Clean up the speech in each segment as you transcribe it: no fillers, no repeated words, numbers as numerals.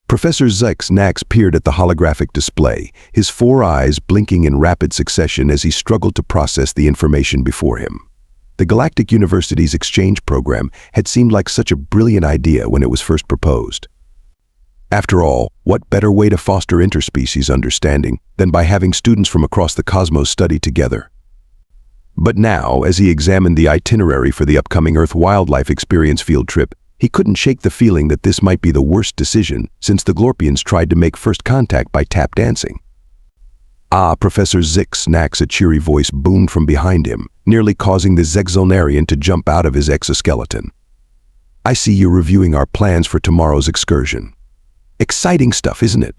Professor Zyx'nax peered at the holographic display, his four eyes blinking in rapid succession as he struggled to process the information before him. The Galactic University's exchange program had seemed like such a brilliant idea when it was first proposed. After all, what better way to foster interspecies understanding than by having students from across the cosmos study together? But now, as he examined the itinerary for the upcoming Earth Wildlife Experience field trip, he couldn't shake the feeling that this might be the worst decision since the Glorpians tried to make first contact by tap dancing. "Ah, Professor Zyx'nax," a cheery voice boomed from behind him, nearly causing the Zyx'nax to jump out of his exoskeleton. "I see you're reviewing our plans for tomorrow's excursion. Exciting stuff, isn't it?"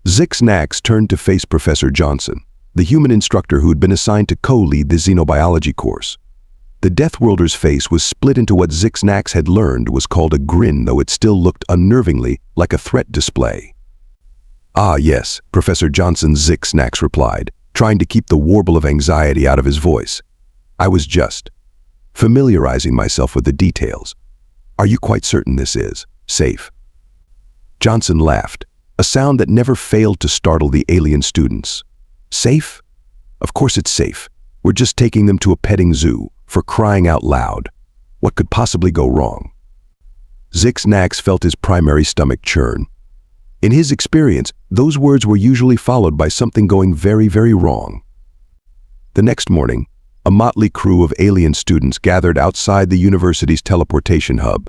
Zyx'nax turned to face Professor Johnson, the human instructor who had been assigned to co-lead the xenobiology course. The Deathworlders' face was split into what Zyx'nax had learned was called a grin, though it still looked unnervingly like a threat display. "Ah, yes," Professor Johnson, Zyx'nax replied, trying to keep the warble of anxiety out of his voice. "I was just familiarizing myself with the details. Are you quite certain this is safe?" Johnson laughed, a sound that never failed to startle the alien students. "Safe? Of course it's safe. We're just taking them to a petting zoo, for crying out loud. What could possibly go wrong?" Zyx'nax felt his primary stomach churn. In his experience, those words were usually followed by something going very, very wrong. The next morning, a motley crew of alien students gathered outside the university's teleportation hub.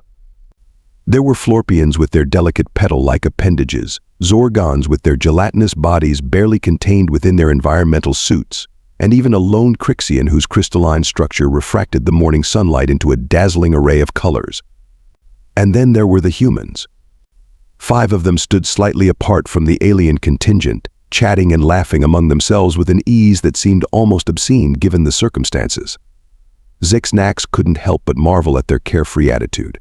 There were Florpians with their delicate petal-like appendages, Zorgons with their gelatinous bodies barely contained within their environmental suits, and even a lone Crixian whose crystalline structure refracted the morning sunlight into a dazzling array of colors. And then there were the humans. 5 of them stood slightly apart from the alien contingent, chatting and laughing among themselves with an ease that seemed almost obscene given the circumstances. Zyx'nax couldn't help but marvel at their carefree attitude.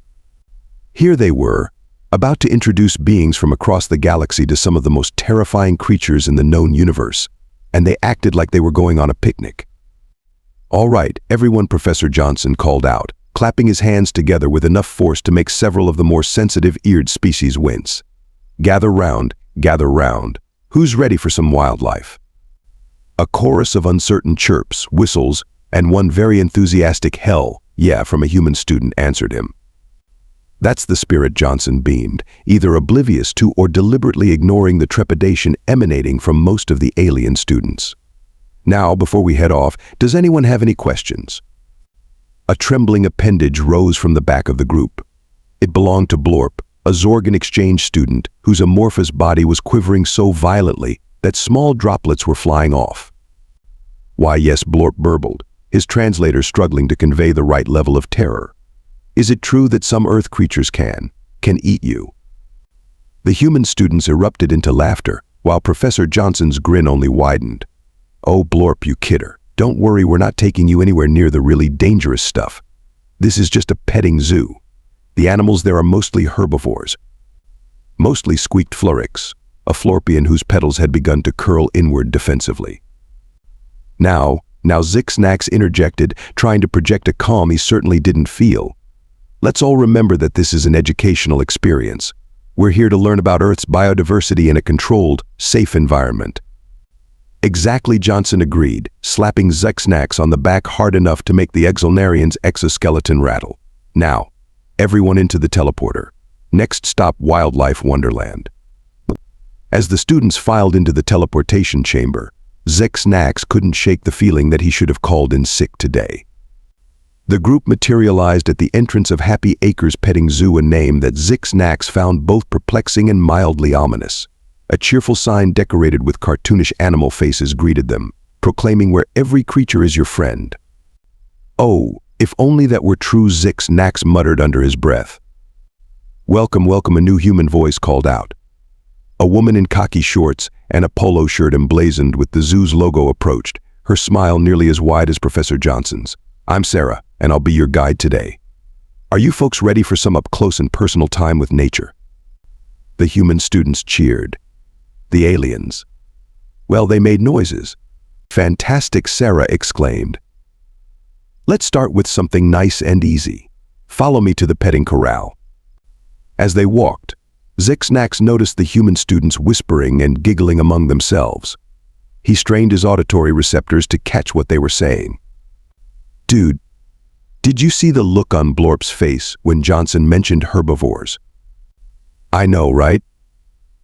Here they were, about to introduce beings from across the galaxy to some of the most terrifying creatures in the known universe, and they acted like they were going on a picnic. "All right, everyone," Professor Johnson called out, clapping his hands together with enough force to make several of the more sensitive-eared species wince. "Gather round, gather round. Who's ready for some wildlife?" A chorus of uncertain chirps, whistles, and one very enthusiastic "hell, yeah," from a human student answered him. "That's the spirit," Johnson beamed, either oblivious to or deliberately ignoring the trepidation emanating from most of the alien students. "Now, before we head off, does anyone have any questions?" A trembling appendage rose from the back of the group. It belonged to Blorp, a Zorgan exchange student whose amorphous body was quivering so violently that small droplets were flying off. "Why, yes," Blorp burbled, his translator struggling to convey the right level of terror. "Is it true that some Earth creatures can eat you?" The human students erupted into laughter, while Professor Johnson's grin only widened. "Oh, Blorp, you kidder. Don't worry, we're not taking you anywhere near the really dangerous stuff. This is just a petting zoo. The animals there are mostly herbivores." Mostly, squeaked Florix, a Florpian whose petals had begun to curl inward defensively. Now Zyx'nax interjected, trying to project a calm he certainly didn't feel. "Let's all remember that this is an educational experience. We're here to learn about Earth's biodiversity in a controlled, safe environment." "Exactly," Johnson agreed, slapping Zyx'nax on the back hard enough to make the Zyx'nax's exoskeleton rattle. "Now, everyone into the teleporter. Next stop, Wildlife Wonderland." As the students filed into the teleportation chamber, Zyx'nax couldn't shake the feeling that he should have called in sick today. The group materialized at the entrance of Happy Acres Petting Zoo, a name that Zyx'nax found both perplexing and mildly ominous. A cheerful sign decorated with cartoonish animal faces greeted them, proclaiming where every creature is your friend. "Oh, if only that were true," Zyx'nax muttered under his breath. "Welcome, welcome," a new human voice called out. A woman in khaki shorts and a polo shirt emblazoned with the zoo's logo approached, her smile nearly as wide as Professor Johnson's. "I'm Sarah, and I'll be your guide today. Are you folks ready for some up-close and personal time with nature?" The human students cheered. The aliens, well, they made noises. "Fantastic," Sarah exclaimed. "Let's start with something nice and easy. Follow me to the petting corral." As they walked, Zyx'nax noticed the human students whispering and giggling among themselves. He strained his auditory receptors to catch what they were saying. "Dude, did you see the look on Blorp's face when Johnson mentioned herbivores?" "I know, right?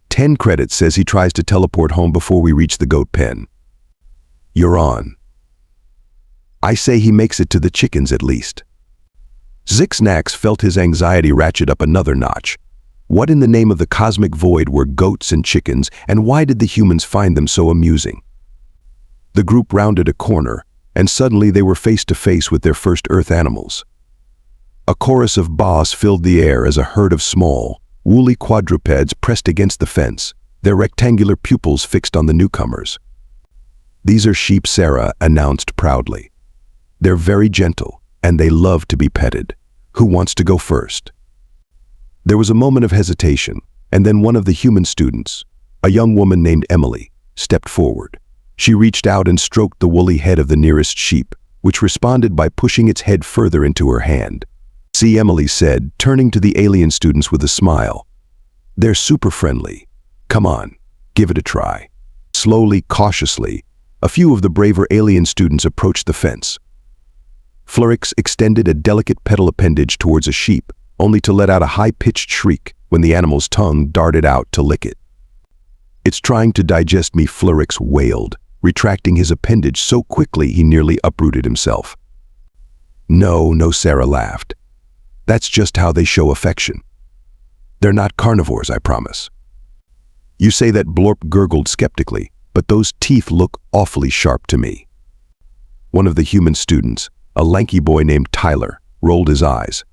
10 credits says he tries to teleport home before we reach the goat pen." "You're on." "I say he makes it to the chickens at least." Zyx'nax felt his anxiety ratchet up another notch. What in the name of the cosmic void were goats and chickens, and why did the humans find them so amusing? The group rounded a corner, and suddenly they were face to face with their first Earth animals. A chorus of baas filled the air as a herd of small, woolly quadrupeds pressed against the fence, their rectangular pupils fixed on the newcomers. "These are sheep," Sarah announced proudly. "They're very gentle, and they love to be petted. Who wants to go first?" There was a moment of hesitation, and then one of the human students, a young woman named Emily, stepped forward. She reached out and stroked the woolly head of the nearest sheep, which responded by pushing its head further into her hand. "See," Emily said, turning to the alien students with a smile. "They're super friendly. Come on, give it a try." Slowly, cautiously, a few of the braver alien students approached the fence. Florix extended a delicate petal appendage towards a sheep, only to let out a high-pitched shriek when the animal's tongue darted out to lick it. "It's trying to digest me," Florix wailed, retracting his appendage so quickly he nearly uprooted himself. "No, no," Sarah laughed. "That's just how they show affection. They're not carnivores, I promise." "You say that," Blorp gurgled skeptically, "but those teeth look awfully sharp to me." One of the human students, a lanky boy named Tyler, rolled his eyes.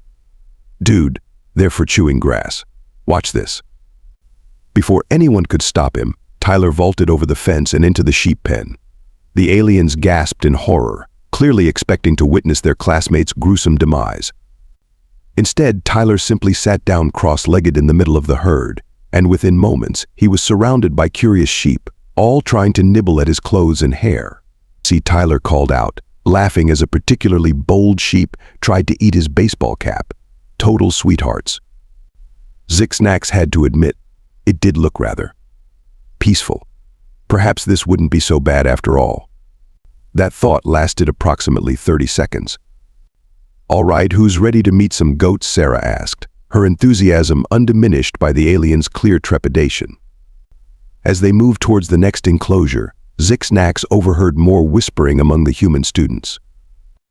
"Dude, they're for chewing grass. Watch this." Before anyone could stop him, Tyler vaulted over the fence and into the sheep pen. The aliens gasped in horror, clearly expecting to witness their classmate's gruesome demise. Instead, Tyler simply sat down cross-legged in the middle of the herd, and within moments, he was surrounded by curious sheep, all trying to nibble at his clothes and hair. "See," Tyler called out, laughing as a particularly bold sheep tried to eat his baseball cap. "Total sweethearts." Zyx'nax had to admit, it did look rather peaceful. Perhaps this wouldn't be so bad after all. That thought lasted approximately 30 seconds. "All right, who's ready to meet some goats?" Sarah asked, her enthusiasm undiminished by the aliens' clear trepidation. As they moved towards the next enclosure, Zyx'nax overheard more whispering among the human students.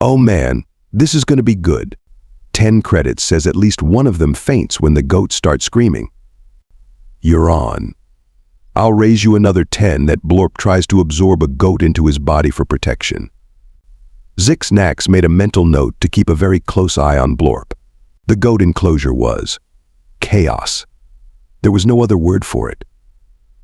"Oh man, this is going to be good. 10 credits says at least one of them faints when the goats start screaming." "You're on." "I'll raise you another 10 that Blorp tries to absorb a goat into his body for protection." Zyx'nax made a mental note to keep a very close eye on Blorp. The goat enclosure was chaos. There was no other word for it.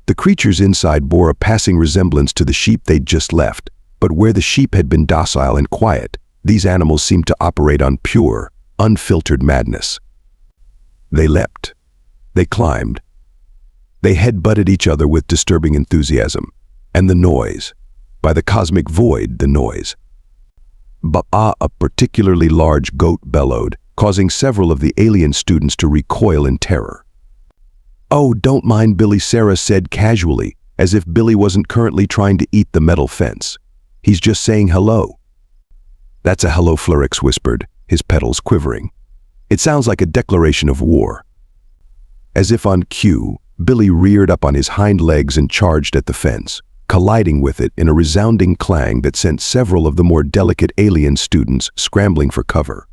The creatures inside bore a passing resemblance to the sheep they'd just left, but where the sheep had been docile and quiet, these animals seemed to operate on pure, unfiltered madness. They leapt. They climbed. They head-butted each other with disturbing enthusiasm. And the noise. By the cosmic void, the noise. Ba'a, a particularly large goat, bellowed, causing several of the alien students to recoil in terror. "Oh, don't mind Billy," Sarah said casually, as if Billy wasn't currently trying to eat the metal fence. "He's just saying hello." "That's a hello," Florix whispered, his petals quivering. "It sounds like a declaration of war." As if on cue, Billy reared up on his hind legs and charged at the fence, colliding with it in a resounding clang that sent several of the more delicate alien students scrambling for cover.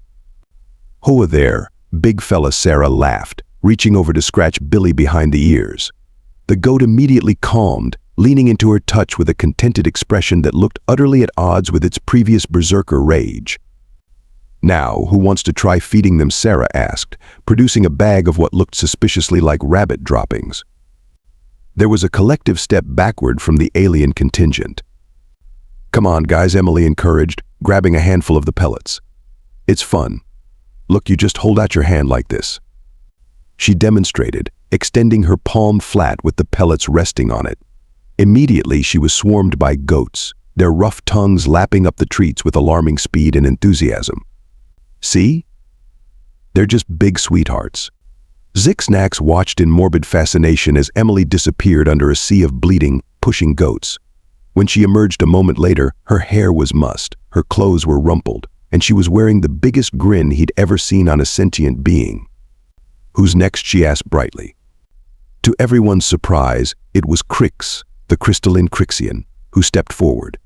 "Hoa there, big fella," Sarah laughed, reaching over to scratch Billy behind the ears. The goat immediately calmed, leaning into her touch with a contented expression that looked utterly at odds with its previous berserker rage. "Now, who wants to try feeding them?" Sarah asked, producing a bag of what looked suspiciously like rabbit droppings. There was a collective step backward from the alien contingent. "Come on, guys," Emily encouraged, grabbing a handful of the pellets. "It's fun. Look, you just hold out your hand like this." She demonstrated, extending her palm flat with the pellets resting on it. Immediately, she was swarmed by goats, their rough tongues lapping up the treats with alarming speed and enthusiasm. "See? They're just big sweethearts." Zyx'nax watched in morbid fascination as Emily disappeared under a sea of bleating, pushing goats. When she emerged a moment later, her hair was mussed, her clothes were rumpled, and she was wearing the biggest grin he'd ever seen on a sentient being. "Who's next?" she asked brightly. To everyone's surprise, it was Crix, the crystalline Crixian, who stepped forward.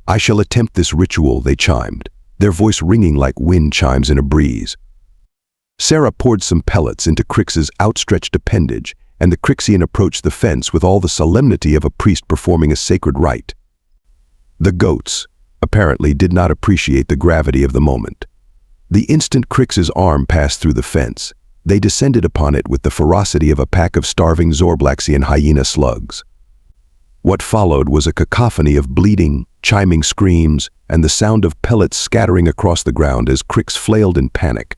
"I shall attempt this ritual," they chimed, their voice ringing like wind chimes in a breeze. Sarah poured some pellets into Crix's outstretched appendage, and the Crixian approached the fence with all the solemnity of a priest performing a sacred rite. The goats, apparently, did not appreciate the gravity of the moment. The instant Crix's arm passed through the fence, they descended upon it with the ferocity of a pack of starving Zorblaxian hyena slugs. What followed was a cacophony of bleating, chiming screams, and the sound of pellets scattering across the ground as Crix flailed in panic.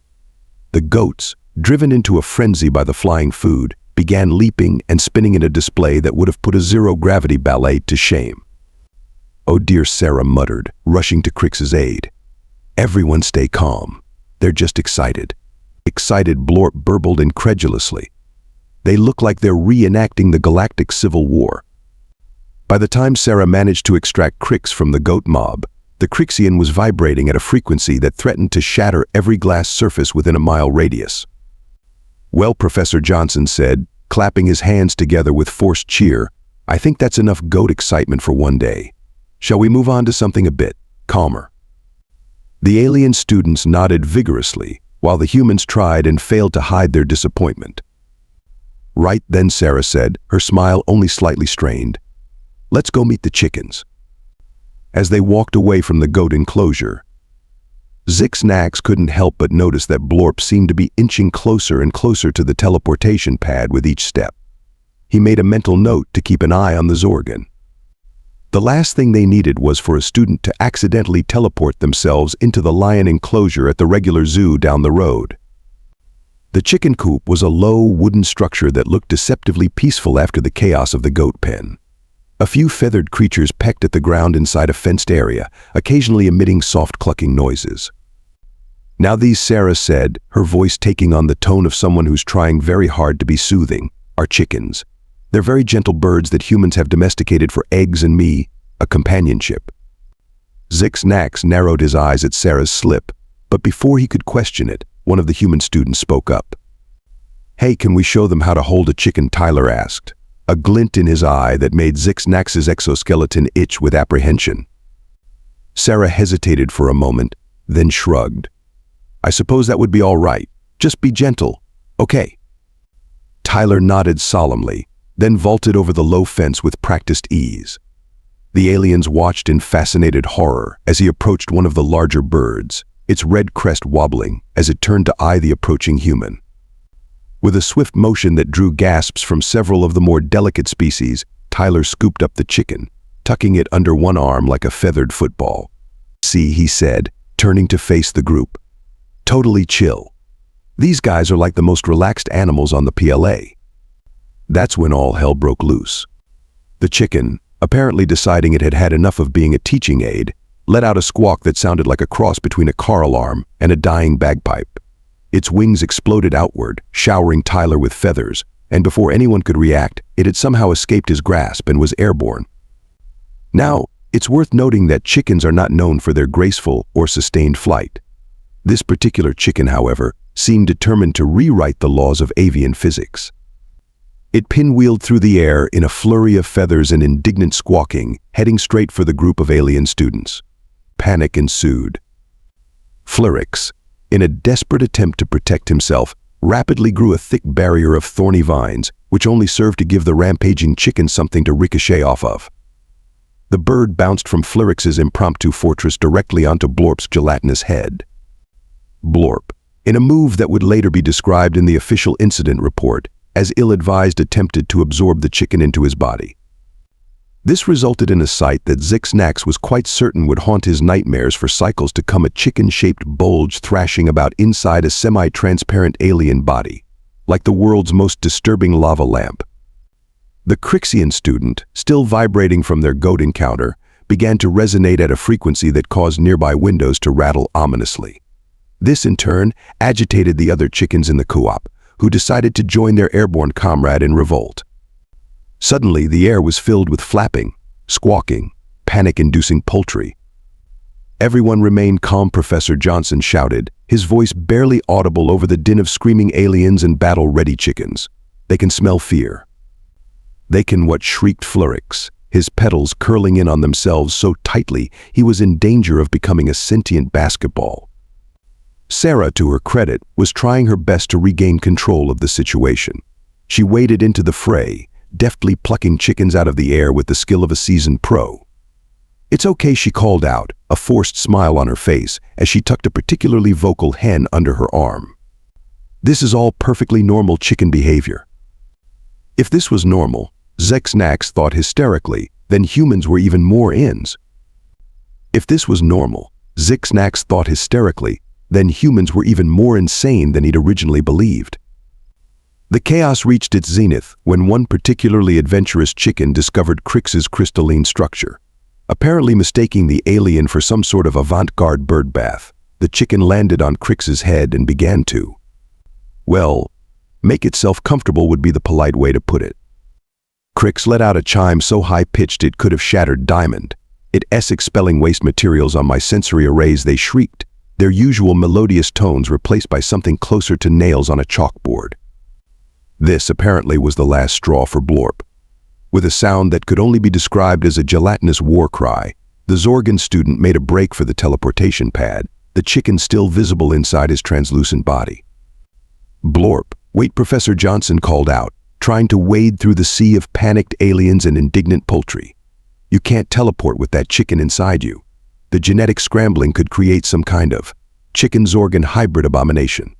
The goats, driven into a frenzy by the flying food, began leaping and spinning in a display that would have put a zero-gravity ballet to shame. "Oh dear," Sarah muttered, rushing to Crix's aid. "Everyone stay calm. They're just excited." Excited, Blorp burbled incredulously. "They look like they're reenacting the Galactic Civil War." By the time Sarah managed to extract Crix from the goat mob, the Crixian was vibrating at a frequency that threatened to shatter every glass surface within a mile radius. "Well," Professor Johnson said, clapping his hands together with forced cheer, "I think that's enough goat excitement for one day. Shall we move on to something a bit calmer?" The alien students nodded vigorously, while the humans tried and failed to hide their disappointment. "Right then," Sarah said, her smile only slightly strained. "Let's go meet the chickens." As they walked away from the goat enclosure, Zyx'nax couldn't help but notice that Blorp seemed to be inching closer and closer to the teleportation pad with each step. He made a mental note to keep an eye on the Zorgan. The last thing they needed was for a student to accidentally teleport themselves into the lion enclosure at the regular zoo down the road. The chicken coop was a low, wooden structure that looked deceptively peaceful after the chaos of the goat pen. A few feathered creatures pecked at the ground inside a fenced area, occasionally emitting soft clucking noises. "Now these," Sarah said, her voice taking on the tone of someone who's trying very hard to be soothing, "are chickens. They're very gentle birds that humans have domesticated for eggs and me, a companionship." Zyx'nax narrowed his eyes at Sarah's slip, but before he could question it, one of the human students spoke up. "Hey, can we show them how to hold a chicken?" Tyler asked, a glint in his eye that made Zyx'nax's exoskeleton itch with apprehension. Sarah hesitated for a moment, then shrugged. "I suppose that would be all right. Just be gentle. Okay." Tyler nodded solemnly, then vaulted over the low fence with practiced ease. The aliens watched in fascinated horror as he approached one of the larger birds, its red crest wobbling as it turned to eye the approaching human. With a swift motion that drew gasps from several of the more delicate species, Tyler scooped up the chicken, tucking it under one arm like a feathered football. "See," he said, turning to face the group. "Totally chill. These guys are like the most relaxed animals on the PLA." That's when all hell broke loose. The chicken, apparently deciding it had had enough of being a teaching aid, let out a squawk that sounded like a cross between a car alarm and a dying bagpipe. Its wings exploded outward, showering Tyler with feathers, and before anyone could react, it had somehow escaped his grasp and was airborne. Now, it's worth noting that chickens are not known for their graceful or sustained flight. This particular chicken, however, seemed determined to rewrite the laws of avian physics. It pinwheeled through the air in a flurry of feathers and indignant squawking, heading straight for the group of alien students. Panic ensued. Flurix, in a desperate attempt to protect himself, rapidly grew a thick barrier of thorny vines, which only served to give the rampaging chicken something to ricochet off of. The bird bounced from Flurix's impromptu fortress directly onto Blorp's gelatinous head. Blorp, in a move that would later be described in the official incident report, as ill-advised attempted to absorb the chicken into his body. This resulted in a sight that Zyx'nax was quite certain would haunt his nightmares for cycles to come, a chicken-shaped bulge thrashing about inside a semi-transparent alien body, like the world's most disturbing lava lamp. The Crixian student, still vibrating from their goat encounter, began to resonate at a frequency that caused nearby windows to rattle ominously. This, in turn, agitated the other chickens in the co-op, who decided to join their airborne comrade in revolt. Suddenly, the air was filled with flapping, squawking, panic-inducing poultry. Everyone remained calm, Professor Johnson shouted, his voice barely audible over the din of screaming aliens and battle-ready chickens. They can smell fear. They can what shrieked Flurix, his petals curling in on themselves so tightly he was in danger of becoming a sentient basketball. Sarah, to her credit, was trying her best to regain control of the situation. She waded into the fray, deftly plucking chickens out of the air with the skill of a seasoned pro. "It's okay," she called out, a forced smile on her face as she tucked a particularly vocal hen under her arm. "This is all perfectly normal chicken behavior." If this was normal, Zyx'nax thought hysterically, then humans were even more ins. If this was normal, Zyx'nax thought hysterically, then humans were even more insane than he'd originally believed. The chaos reached its zenith when one particularly adventurous chicken discovered Crix's crystalline structure. Apparently mistaking the alien for some sort of avant-garde birdbath, the chicken landed on Crix's head and began to, well, make itself comfortable would be the polite way to put it. Crix let out a chime so high-pitched it could have shattered diamond. It expelling waste materials on my sensory arrays, they shrieked, their usual melodious tones replaced by something closer to nails on a chalkboard. This apparently was the last straw for Blorp. With a sound that could only be described as a gelatinous war cry, the Zorgan student made a break for the teleportation pad, the chicken still visible inside his translucent body. "Blorp, wait," Professor Johnson called out, trying to wade through the sea of panicked aliens and indignant poultry. "You can't teleport with that chicken inside you. The genetic scrambling could create some kind of chicken-Zorgan hybrid abomination."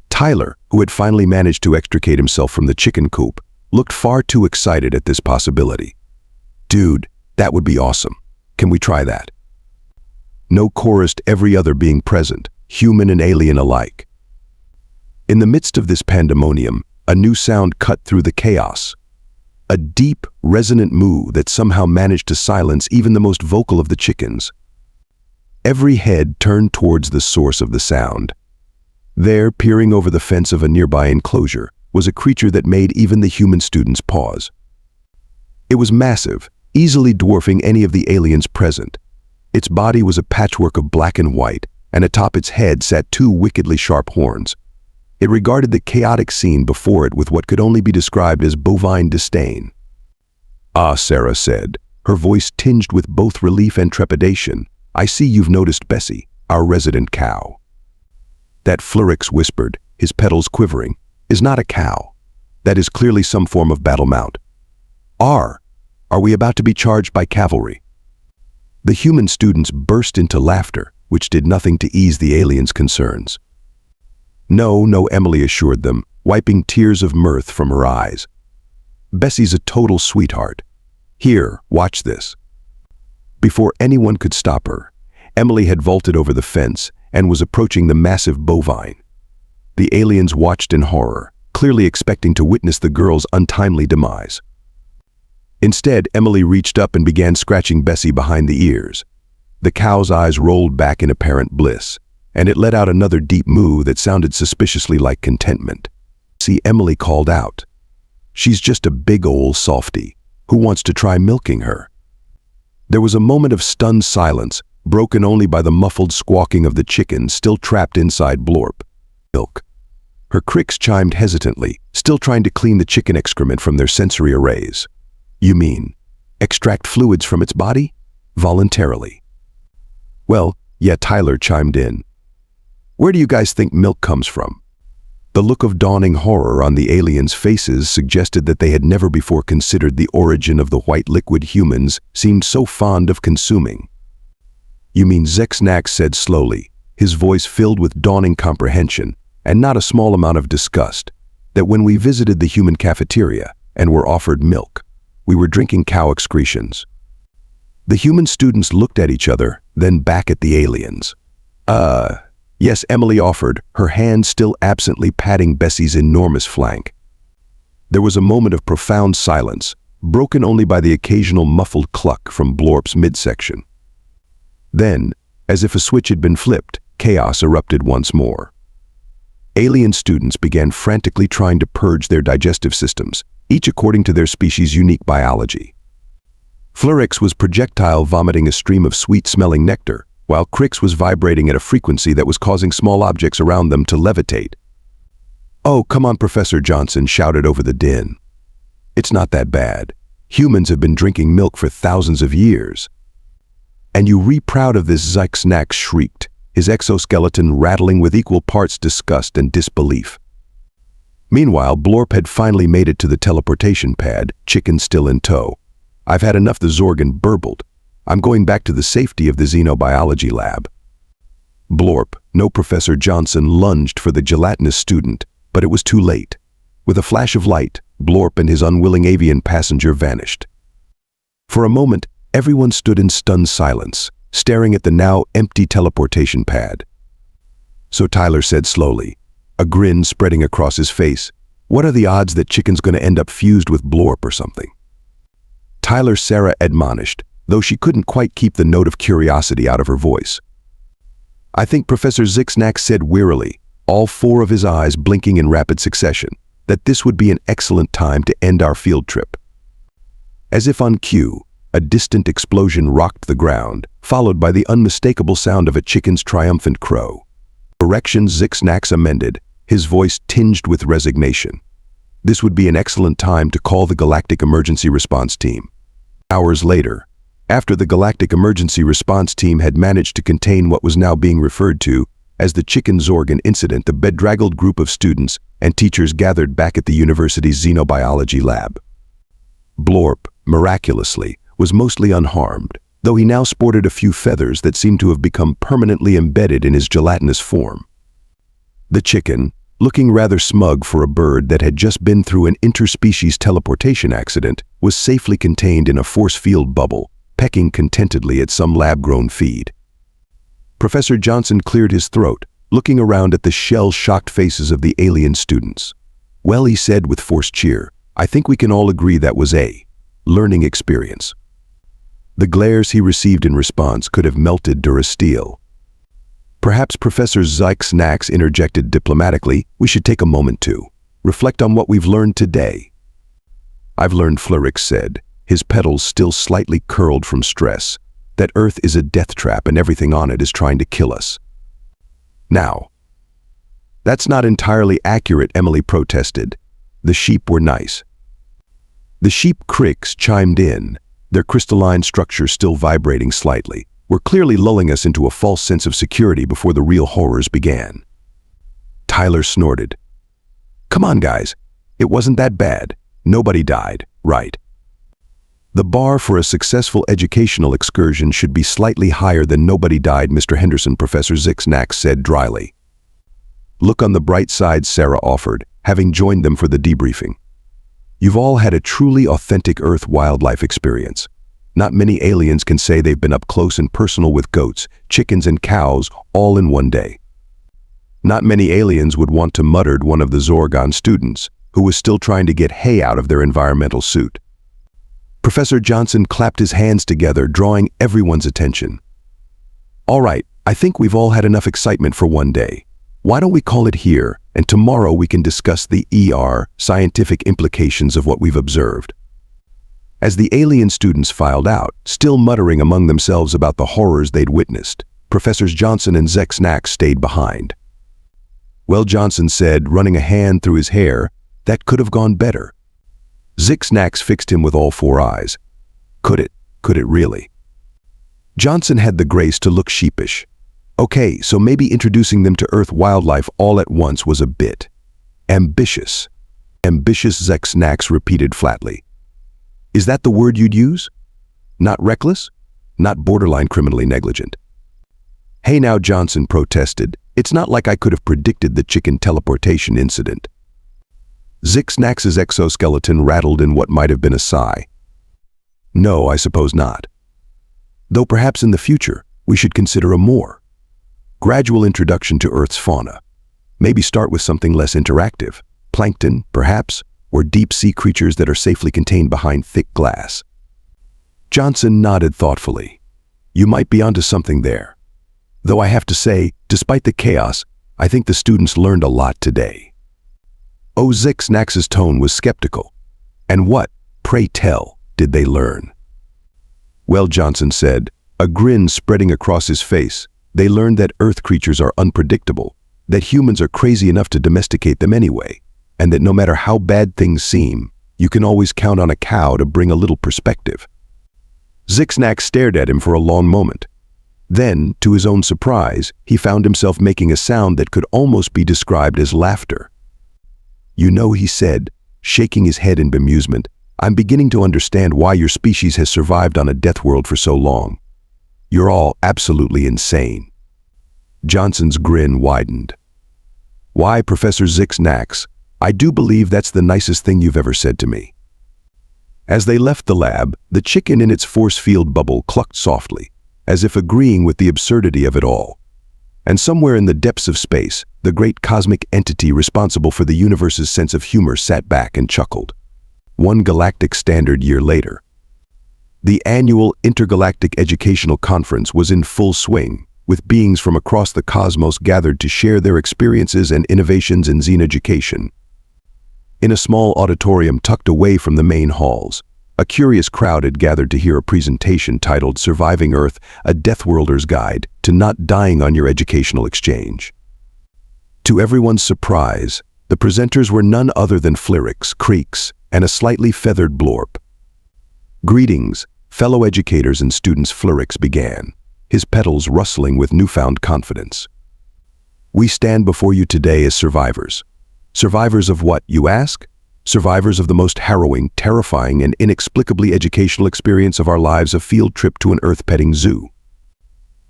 Tyler, who had finally managed to extricate himself from the chicken coop, looked far too excited at this possibility. "Dude, that would be awesome. Can we try that?" No chorused, every other being present, human and alien alike. In the midst of this pandemonium, a new sound cut through the chaos. A deep, resonant moo that somehow managed to silence even the most vocal of the chickens. Every head turned towards the source of the sound. There, peering over the fence of a nearby enclosure, was a creature that made even the human students pause. It was massive, easily dwarfing any of the aliens present. Its body was a patchwork of black and white, and atop its head sat two wickedly sharp horns. It regarded the chaotic scene before it with what could only be described as bovine disdain. "Ah," Sarah said, her voice tinged with both relief and trepidation, "I see you've noticed Bessie, our resident cow." That Flurix whispered, his petals quivering, is not a cow. That is clearly some form of battle mount. Are we about to be charged by cavalry?" The human students burst into laughter, which did nothing to ease the aliens' concerns. No, Emily assured them, wiping tears of mirth from her eyes. "Bessie's a total sweetheart. Here, watch this." Before anyone could stop her, Emily had vaulted over the fence and was approaching the massive bovine. The aliens watched in horror, clearly expecting to witness the girl's untimely demise. Instead, Emily reached up and began scratching Bessie behind the ears. The cow's eyes rolled back in apparent bliss, and it let out another deep moo that sounded suspiciously like contentment. "See," Emily called out. "She's just a big ol' softy. Who wants to try milking her?" There was a moment of stunned silence, broken only by the muffled squawking of the chicken still trapped inside Blorp. "Milk." Her Crix chimed hesitantly, still trying to clean the chicken excrement from their sensory arrays. "You mean, extract fluids from its body? Voluntarily?" "Well, yeah," Tyler chimed in. "Where do you guys think milk comes from?" The look of dawning horror on the aliens' faces suggested that they had never before considered the origin of the white liquid humans seemed so fond of consuming. "You mean," Zyx'nax said slowly, his voice filled with dawning comprehension and not a small amount of disgust, "that when we visited the human cafeteria and were offered milk, we were drinking cow excretions." The human students looked at each other, then back at the aliens. Yes," Emily offered, her hand still absently patting Bessie's enormous flank. There was a moment of profound silence, broken only by the occasional muffled cluck from Blorp's midsection. Then, as if a switch had been flipped, chaos erupted once more. alien students began frantically trying to purge their digestive systems, each according to their species' unique biology. Flurix was projectile vomiting a stream of sweet-smelling nectar, while Crix was vibrating at a frequency that was causing small objects around them to levitate. "Oh, come on," Professor Johnson shouted over the din. "It's not that bad. Humans have been drinking milk for thousands of years." "And you re-proud of this?" Zyx'nax shrieked, his exoskeleton rattling with equal parts disgust and disbelief. Meanwhile, Blorp had finally made it to the teleportation pad, Chicken still in tow. "I've had enough," the Zorgan burbled. "I'm going back to the safety of the xenobiology lab." Blorp, no Professor Johnson, lunged for the gelatinous student, but it was too late. With a flash of light, Blorp and his unwilling avian passenger vanished. For a moment, everyone stood in stunned silence, staring at the now empty teleportation pad. So Tyler said slowly, a grin spreading across his face, "What are the odds that Chicken's going to end up fused with Blorp or something?" Tyler, Sarah admonished, though she couldn't quite keep the note of curiosity out of her voice. "I think," Professor Zyx'nax said wearily, all four of his eyes blinking in rapid succession, "that this would be an excellent time to end our field trip." As if on cue, a distant explosion rocked the ground, followed by the unmistakable sound of a chicken's triumphant crow. "Correction," Zyx'nax amended, his voice tinged with resignation. "This would be an excellent time to call the Galactic Emergency Response Team." Hours later, after the Galactic Emergency Response Team had managed to contain what was now being referred to as the Chicken Zorgan incident, the bedraggled group of students and teachers gathered back at the university's xenobiology lab. Blorp, miraculously, was mostly unharmed, though he now sported a few feathers that seemed to have become permanently embedded in his gelatinous form. The chicken, looking rather smug for a bird that had just been through an interspecies teleportation accident, was safely contained in a force field bubble, pecking contentedly at some lab-grown feed. Professor Johnson cleared his throat, looking around at the shell-shocked faces of the alien students. "Well," he said with forced cheer, "I think we can all agree that was a learning experience." The glares he received in response could have melted Durasteel. Perhaps Professor Zyx'nax interjected diplomatically, "We should take a moment to reflect on what we've learned today." "I've learned," Flurix said, his petals still slightly curled from stress, "that Earth is a death trap and everything on it is trying to kill us." "Now, that's not entirely accurate," Emily protested. "The sheep were nice." The sheep Crix chimed in, their crystalline structure still vibrating slightly, were clearly lulling us into a false sense of security before the real horrors began. Tyler snorted. "Come on, guys. It wasn't that bad. Nobody died, right?" "The bar for a successful educational excursion should be slightly higher than nobody died, Mr. Henderson," Professor Zyx'nax said dryly. "Look on the bright side," Sarah offered, having joined them for the debriefing. "You've all had a truly authentic Earth wildlife experience. Not many aliens can say they've been up close and personal with goats, chickens, and cows all in one day. Not many aliens would want to," muttered one of the Zorgon students, who was still trying to get hay out of their environmental suit. Professor Johnson clapped his hands together, drawing everyone's attention. "All right, I think we've all had enough excitement for one day. Why don't we call it here, and tomorrow we can discuss the scientific implications of what we've observed." As the alien students filed out, still muttering among themselves about the horrors they'd witnessed, Professors Johnson and Zyx'nax stayed behind. "Well," Johnson said, running a hand through his hair, "that could have gone better." Zyx'nax fixed him with all four eyes. Could it? Could it really? Johnson had the grace to look sheepish. Okay, so maybe introducing them to Earth wildlife all at once was a bit ambitious. "Ambitious," Zyx'nax repeated flatly. "Is that the word you'd use? Not reckless? Not borderline criminally negligent?" "Hey now," Johnson protested. "It's not like I could have predicted the chicken teleportation incident." Zyx'nax's exoskeleton rattled in what might have been a sigh. "No, I suppose not. Though perhaps in the future, we should consider a more gradual introduction to Earth's fauna. Maybe start with something less interactive. Plankton, perhaps, or deep-sea creatures that are safely contained behind thick glass." Johnson nodded thoughtfully. "You might be onto something there. Though I have to say, despite the chaos, I think the students learned a lot today." Oh, Zyx'nax's tone was skeptical. "And what, pray tell, did they learn?" "Well," Johnson said, a grin spreading across his face, "they learned that Earth creatures are unpredictable, that humans are crazy enough to domesticate them anyway, and that no matter how bad things seem, you can always count on a cow to bring a little perspective." Zyx'nax stared at him for a long moment. Then, to his own surprise, he found himself making a sound that could almost be described as laughter. "You know," he said, shaking his head in bemusement, "I'm beginning to understand why your species has survived on a death world for so long. You're all absolutely insane." Johnson's grin widened. "Why, Professor Zyx'nax, I do believe that's the nicest thing you've ever said to me." As they left the lab, the chicken in its force field bubble clucked softly, as if agreeing with the absurdity of it all. And somewhere in the depths of space, the great cosmic entity responsible for the universe's sense of humor sat back and chuckled. One galactic standard year later. The annual Intergalactic Educational Conference was in full swing, with beings from across the cosmos gathered to share their experiences and innovations in Xen education. In a small auditorium tucked away from the main halls, a curious crowd had gathered to hear a presentation titled "Surviving Earth, a Deathworlders Guide to Not Dying on Your Educational Exchange." To everyone's surprise, the presenters were none other than Flyrix, Creeks, and a slightly feathered blorp. "Greetings, fellow educators and students," Flyrix began, his petals rustling with newfound confidence. "We stand before you today as survivors. Survivors of what, you ask? Survivors of the most harrowing, terrifying, and inexplicably educational experience of our lives, a field trip to an earth-petting zoo."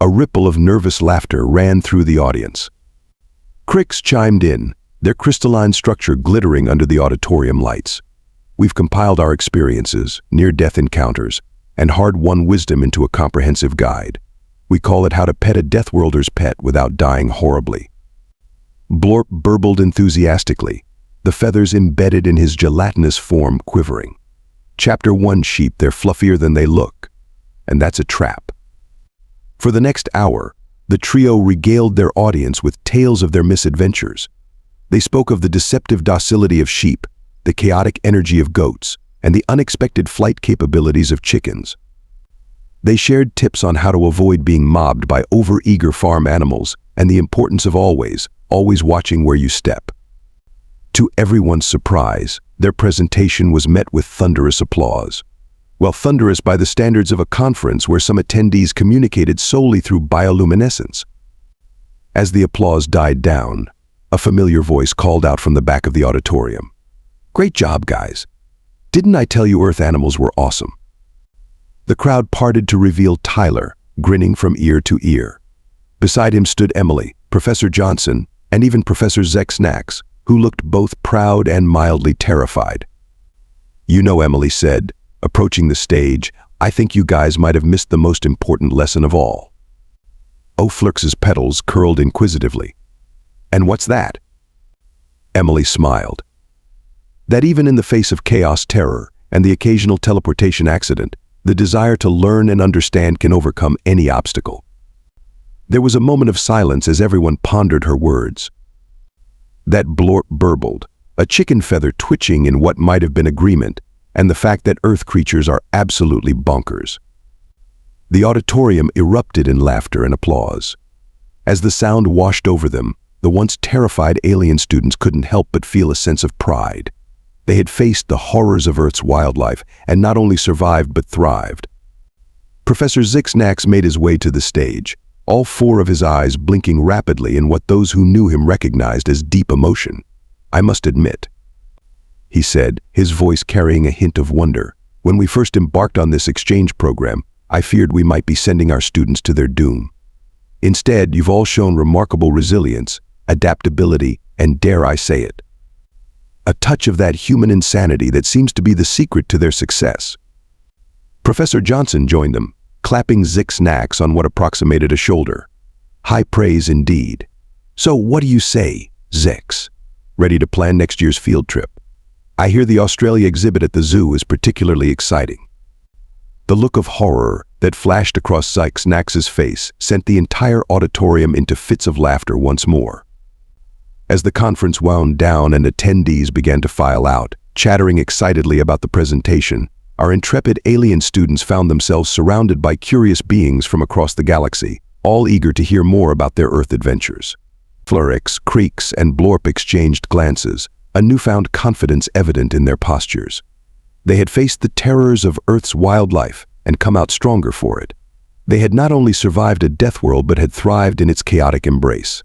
A ripple of nervous laughter ran through the audience. Cricks chimed in, their crystalline structure glittering under the auditorium lights. "We've compiled our experiences, near-death encounters, and hard-won wisdom into a comprehensive guide. We call it How to Pet a Deathworlder's Pet Without Dying Horribly." Blorp burbled enthusiastically, the feathers embedded in his gelatinous form quivering. "Chapter 1, sheep, they're fluffier than they look. And that's a trap." For the next hour, the trio regaled their audience with tales of their misadventures. They spoke of the deceptive docility of sheep, the chaotic energy of goats, and the unexpected flight capabilities of chickens. They shared tips on how to avoid being mobbed by over-eager farm animals and the importance of always watching where you step. To everyone's surprise, their presentation was met with thunderous applause. Well, thunderous by the standards of a conference where some attendees communicated solely through bioluminescence. As the applause died down, a familiar voice called out from the back of the auditorium. "Great job, guys. Didn't I tell you Earth animals were awesome?" The crowd parted to reveal Tyler, grinning from ear to ear. Beside him stood Emily, Professor Johnson, and even Professor Zyx'nax, who looked both proud and mildly terrified. "You know," Emily said, approaching the stage, "I think you guys might have missed the most important lesson of all." Oh, Flyrix's petals curled inquisitively. "And what's that?" Emily smiled. "That even in the face of chaos, terror, and the occasional teleportation accident, the desire to learn and understand can overcome any obstacle." There was a moment of silence as everyone pondered her words. That blorp burbled, a chicken feather twitching in what might have been agreement, and the fact that Earth creatures are absolutely bonkers. The auditorium erupted in laughter and applause. As the sound washed over them, the once terrified alien students couldn't help but feel a sense of pride. They had faced the horrors of Earth's wildlife and not only survived but thrived. Professor Zyx'nax made his way to the stage, all four of his eyes blinking rapidly in what those who knew him recognized as deep emotion. "I must admit," he said, his voice carrying a hint of wonder, "when we first embarked on this exchange program, I feared we might be sending our students to their doom. Instead, you've all shown remarkable resilience, adaptability, and dare I say it, a touch of that human insanity that seems to be the secret to their success." Professor Johnson joined them, clapping Zyx'nax on what approximated a shoulder. "High praise indeed. So what do you say, Zyx? Ready to plan next year's field trip? I hear the Australia exhibit at the zoo is particularly exciting." The look of horror that flashed across Zyx'nax's face sent the entire auditorium into fits of laughter once more. As the conference wound down and attendees began to file out, chattering excitedly about the presentation, our intrepid alien students found themselves surrounded by curious beings from across the galaxy, all eager to hear more about their Earth adventures. Flurix, Creeks, and Blorp exchanged glances, a newfound confidence evident in their postures. They had faced the terrors of Earth's wildlife and come out stronger for it. They had not only survived a death world but had thrived in its chaotic embrace.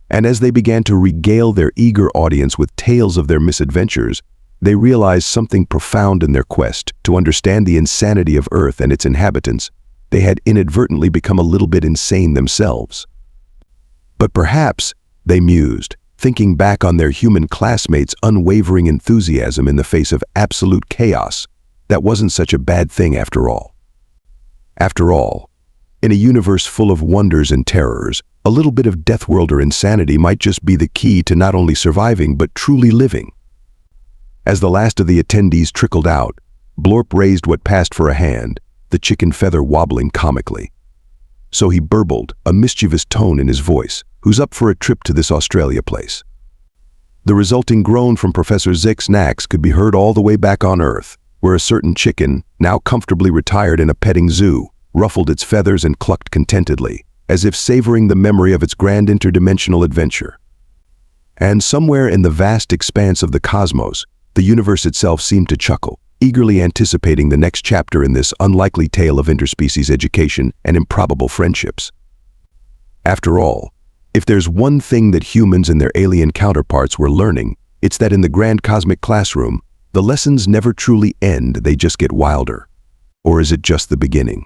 And as they began to regale their eager audience with tales of their misadventures, they realized something profound in their quest to understand the insanity of Earth and its inhabitants. They had inadvertently become a little bit insane themselves. But perhaps, they mused, thinking back on their human classmates' unwavering enthusiasm in the face of absolute chaos, that wasn't such a bad thing after all. After all, in a universe full of wonders and terrors, a little bit of Deathworlder insanity might just be the key to not only surviving but truly living. As the last of the attendees trickled out, Blorp raised what passed for a hand, the chicken feather wobbling comically. So he burbled, a mischievous tone in his voice, "Who's up for a trip to this Australia place?" The resulting groan from Professor Zyx'nax could be heard all the way back on Earth, where a certain chicken, now comfortably retired in a petting zoo, ruffled its feathers and clucked contentedly, as if savoring the memory of its grand interdimensional adventure. And somewhere in the vast expanse of the cosmos, the universe itself seemed to chuckle, eagerly anticipating the next chapter in this unlikely tale of interspecies education and improbable friendships. After all, if there's one thing that humans and their alien counterparts were learning, it's that in the grand cosmic classroom, the lessons never truly end, they just get wilder. Or is it just the beginning?